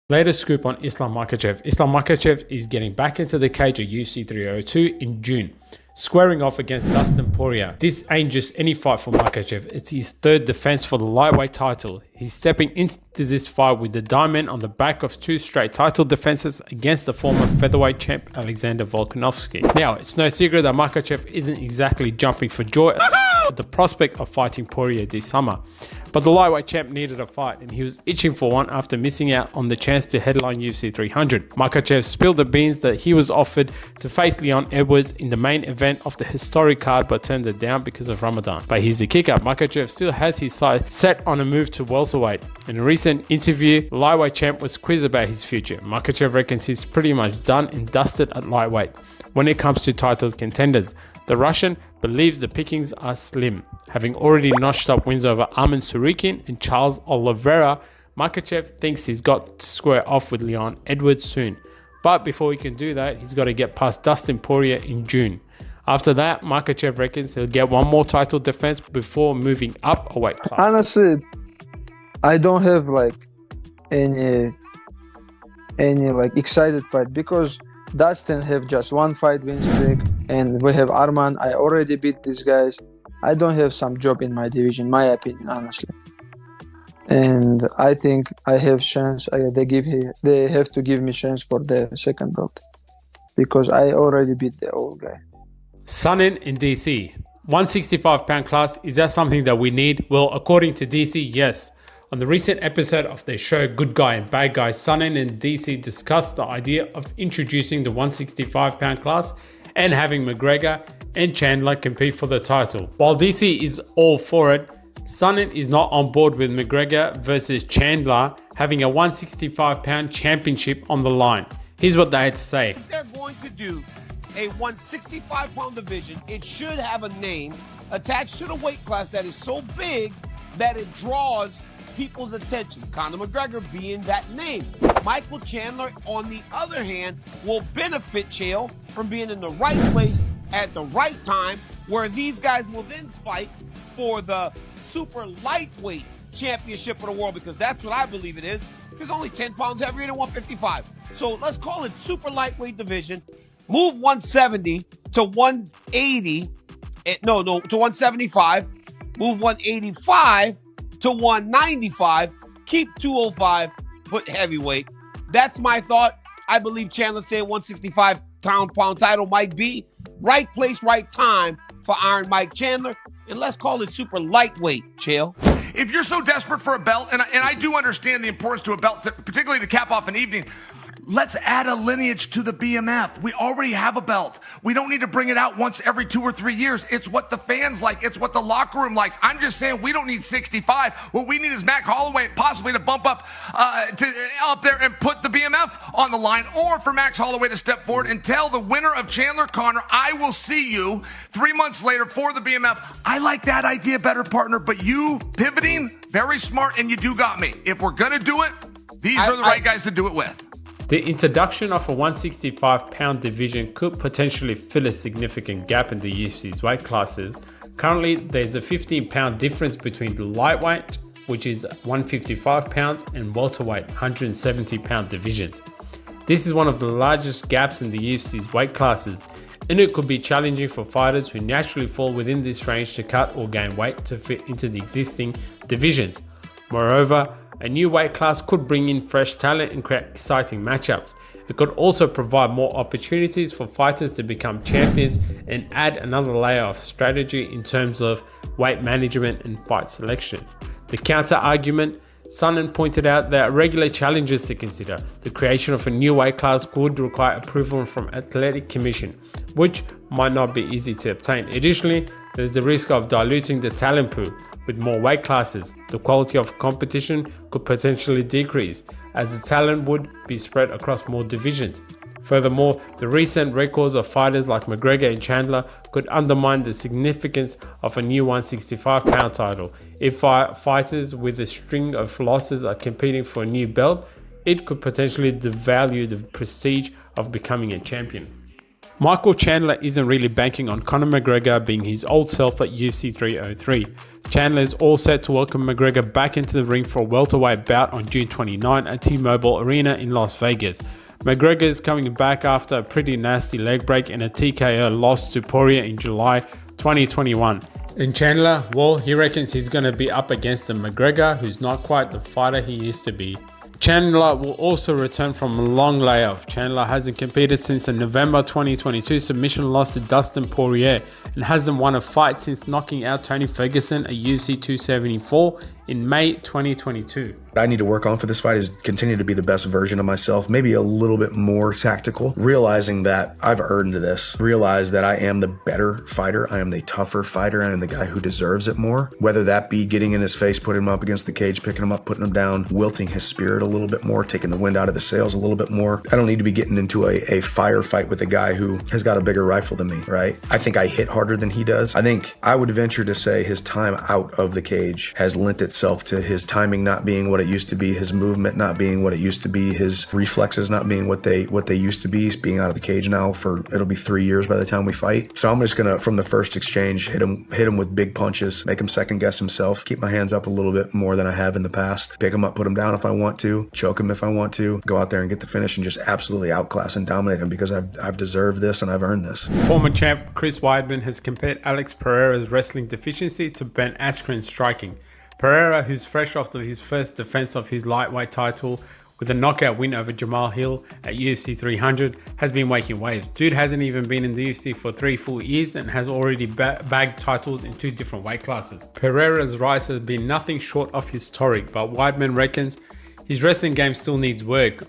Latest scoop on Islam Makhachev. Islam Makhachev is getting back into the cage at UFC 302 in June, squaring off against Dustin Poirier. This ain't just any fight for Makhachev, it's his third defense for the lightweight title. He's stepping into this fight with the diamond on the back of 2 straight title defenses against the former featherweight champ Alexander Volkanovski. Now, it's no secret that Makhachev isn't exactly jumping for joy at the prospect of fighting Poirier this summer. But the lightweight champ needed a fight, and he was itching for one after missing out on the chance to headline UFC 300. Makhachev spilled the beans that he was offered to face Leon Edwards in the main event of the historic card, but turned it down because of Ramadan. But here's the kicker: Makhachev still has his sights set on a move to welterweight. In a recent interview, the lightweight champ was quizzed about his future. Makhachev reckons he's pretty much done and dusted at lightweight when it comes to title contenders. The Russian believes the pickings are slim. Having already notched up wins over Arman Tsarukyan and Charles Oliveira, Makhachev thinks he's got to square off with Leon Edwards soon. But before he can do that, he's got to get past Dustin Poirier in June. After that, Makhachev reckons he'll get one more title defense before moving up a weight class. Honestly, I don't have any excited fight because Dustin have just one fight win streak, and we have Arman. I already beat these guys. I don't have some job in my division, my opinion, honestly. And I think I have chance. They have to give me chance for the second belt because I already beat the old guy. Sonnen in DC. 165-pound class, is that something that we need? Well, according to DC, yes. On the recent episode of their show Good Guy and Bad Guy, Sonnen and DC discussed the idea of introducing the 165-pound class and having McGregor and Chandler compete for the title. While DC is all for it, Sonnen is not on board with McGregor versus Chandler having a 165-pound championship on the line. Here's what they had to say. They're going to do a 165-pound division. It should have a name attached to the weight class that is so big that it draws people's attention. Conor McGregor being that name. Michael Chandler, on the other hand, will benefit Chael from being in the right place at the right time, where these guys will then fight for the super lightweight championship of the world, because that's what I believe it is, because only 10 pounds heavier than 155. So let's call it super lightweight division. Move 170 to 180. To 175. Move 185 to 195, keep 205, put heavyweight. That's my thought. I believe Chandler said 165 pound title might be right place, right time for Iron Mike Chandler. And let's call it super lightweight, Chael. If you're so desperate for a belt, and I do understand the importance to a belt, particularly to cap off an evening, let's add a lineage to the BMF. We already have a belt. We don't need to bring it out once every 2 or 3 years. It's what the fans like. It's what the locker room likes. I'm just saying we don't need 65. What we need is Mac Holloway possibly to bump up there and put the BMF on the line, or for Max Holloway to step forward and tell the winner of Chandler Conor, I will see you 3 months later for the BMF. I like that idea better, partner, but you pivoting, very smart, and you do got me. If we're going to do it, these are the right guys to do it with. The introduction of a 165-pound division could potentially fill a significant gap in the UFC's weight classes. Currently, there's a 15-pound difference between the lightweight, which is 155 pounds, and welterweight, 170-pound divisions. This is one of the largest gaps in the UFC's weight classes, and it could be challenging for fighters who naturally fall within this range to cut or gain weight to fit into the existing divisions. Moreover, a new weight class could bring in fresh talent and create exciting matchups. It could also provide more opportunities for fighters to become champions and add another layer of strategy in terms of weight management and fight selection. The counter argument, Sonnen pointed out there are regular challenges to consider. The creation of a new weight class could require approval from Athletic Commission, which might not be easy to obtain. Additionally, there's the risk of diluting the talent pool. With more weight classes, the quality of competition could potentially decrease, as the talent would be spread across more divisions. Furthermore, the recent records of fighters like McGregor and Chandler could undermine the significance of a new 165-pound title. If fighters with a string of losses are competing for a new belt, it could potentially devalue the prestige of becoming a champion. Michael Chandler isn't really banking on Conor McGregor being his old self at UFC 303. Chandler is all set to welcome McGregor back into the ring for a welterweight bout on June 29 at T-Mobile Arena in Las Vegas. McGregor is coming back after a pretty nasty leg break and a TKO loss to Poirier in July 2021. And Chandler, well, he reckons he's going to be up against a McGregor who's not quite the fighter he used to be. Chandler will also return from a long layoff. Chandler hasn't competed since a November 2022 submission loss to Dustin Poirier and hasn't won a fight since knocking out Tony Ferguson at UFC 274 in May 2022. What I need to work on for this fight is continue to be the best version of myself, maybe a little bit more tactical, realizing that I've earned this, realize that I am the better fighter, I am the tougher fighter, I am the guy who deserves it more, whether that be getting in his face, putting him up against the cage, picking him up, putting him down, wilting his spirit a little bit more, taking the wind out of his sails a little bit more. I don't need to be getting into a firefight with a guy who has got a bigger rifle than me, right? I think I hit harder than he does. I think I would venture to say his time out of the cage has lent itself to his timing not being what it used to be, his movement not being what it used to be, his reflexes not being what they used to be. He's being out of the cage now for, it'll be 3 years by the time we fight. So I'm just gonna, from the first exchange, hit him with big punches, make him second guess himself, keep my hands up a little bit more than I have in the past, pick him up, put him down if I want to, choke him if I want to, go out there and get the finish and just absolutely outclass and dominate him because I've deserved this and I've earned this. Former champ Chris Weidman has compared Alex Pereira's wrestling deficiency to Ben Askren's striking. Pereira, who's fresh off his first defense of his lightweight title with a knockout win over Jamal Hill at UFC 300, has been making waves. Dude hasn't even been in the UFC for 3 full years and has already bagged titles in 2 different weight classes. Pereira's rise has been nothing short of historic, but Weidman reckons his wrestling game still needs work.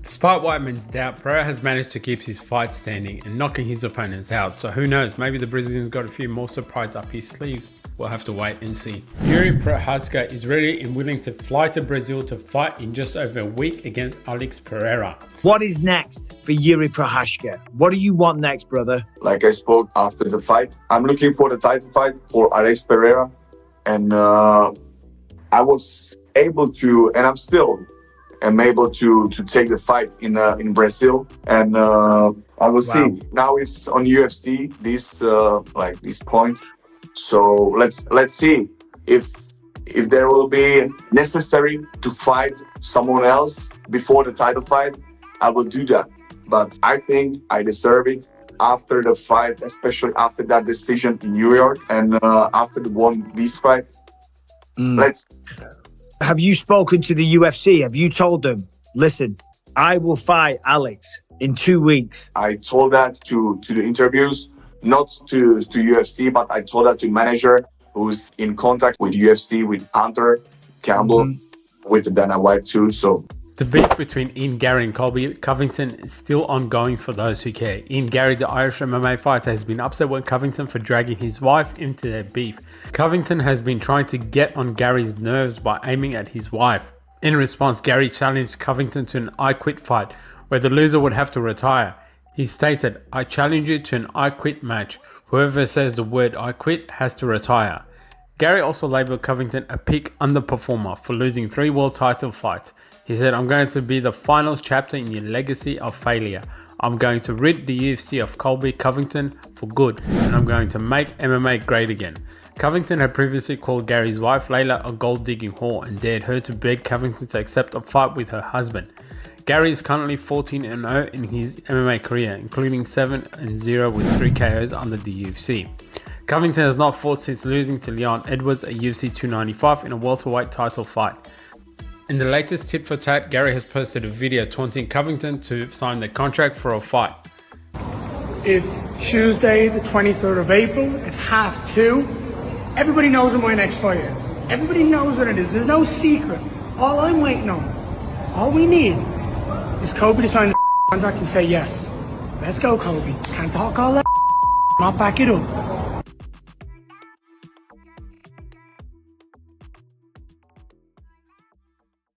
Despite Weidman's doubt, Pereira has managed to keep his fight standing and knocking his opponents out, so who knows, maybe the Brazilian's got a few more surprises up his sleeve. We'll have to wait and see. Jiri Prochazka is ready and willing to fly to Brazil to fight in just over a week against Alex Pereira. What is next for Jiri Prochazka? What do you want next, brother? Like I spoke after the fight, I'm looking for the title fight for Alex Pereira. And I was able to, and I'm still able to take the fight in Brazil. And I will see. Now it's on UFC, this point. So let's see if there will be necessary to fight someone else before the title fight. I will do that, but I think I deserve it after the fight, especially after that decision in New York and after the this fight. Have you spoken to the UFC? Have you told them, listen, I will fight Alex in 2 weeks? I told that to the interviews. Not to UFC, but I told that to manager who's in contact with UFC, with Hunter Campbell, with Dana White too. So the beef between Garry and Colby Covington is still ongoing for those who care. Garry, the Irish MMA fighter, has been upset with Covington for dragging his wife into their beef. Covington has been trying to get on Garry's nerves by aiming at his wife. In response, Garry challenged Covington to an I Quit fight, where the loser would have to retire. He stated, I challenge you to an I Quit match. Whoever says the word I quit has to retire. Garry also labelled Covington a peak underperformer for losing 3 world title fights. He said, I'm going to be the final chapter in your legacy of failure. I'm going to rid the UFC of Colby Covington for good, and I'm going to make MMA great again. Covington had previously called Garry's wife Layla a gold-digging whore and dared her to beg Covington to accept a fight with her husband. Garry is currently 14-0 in his MMA career, including 7-0 with 3 KOs under the UFC. Covington has not fought since losing to Leon Edwards at UFC 295 in a welterweight title fight. In the latest tit for tat, Garry has posted a video taunting Covington to sign the contract for a fight. It's Tuesday, the 23rd of April. It's 2:30. Everybody knows when my next fight is. Everybody knows what it is. There's no secret. All I'm waiting on, all we need, is Colby to sign the contract and say yes. Let's go, Colby. Can't talk all that, not back it up.